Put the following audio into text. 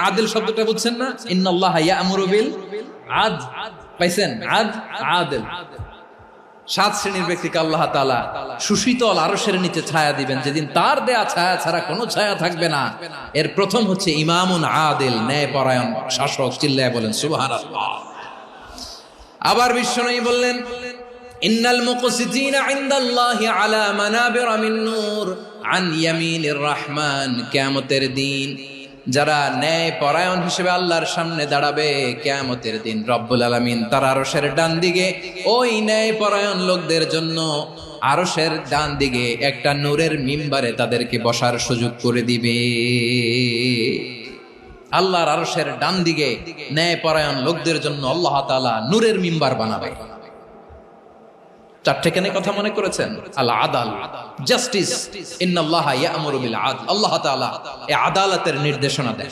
আদিল শব্দটা বুঝছেন না? ইন্নাল্লাহা ইয়া'মুরু বিল আদল, পাইছেন? আদিল। 7 শ্রেণীর ব্যক্তিকে আল্লাহ তাআলা সুশীতল আরশের নিচে ছায়া দিবেন, যেদিন তার দেয়া ছায়া ছাড়া কোনো ছায়া থাকবে না। এর প্রথম হচ্ছে ইমামুন আদিল, ন্যায়পরায়ণ শাসক। চিল্লায় বলেন সুবহানাল্লাহ। আবার বিশ্বনবী বললেন, ইন্নাল মুকসিতিনা ইনদাল্লাহি আলা মানাবিরা মিন নূর আন ইয়ামিনির রহমান। কিয়ামতের দিন যারা ন্যায় পরায়ণ হিসেবে আল্লাহর সামনে দাঁড়াবে, কিয়ামতের দিন রব্বুল আলামিন তার আরশের ডান দিকে ওই ন্যায় পরায়ণ লোকদের জন্য আরশের ডান দিকে একটা নূরের মিম্বারে তাদেরকে বসার সুযোগ করে দিবে। আল্লাহর আরশের ডান দিকে ন্যায় পরায়ণ লোকদের জন্য আল্লাহ তাআলা নূরের মিম্বার বানাবে। 4টে কেন কথা মনে করেছেন? আল আদাল, জাস্টিস। ইন্নাল্লাহা ইয়া'মুরু বিল আদল। আল্লাহ তাআলা এই আদালতের নির্দেশনা দেন।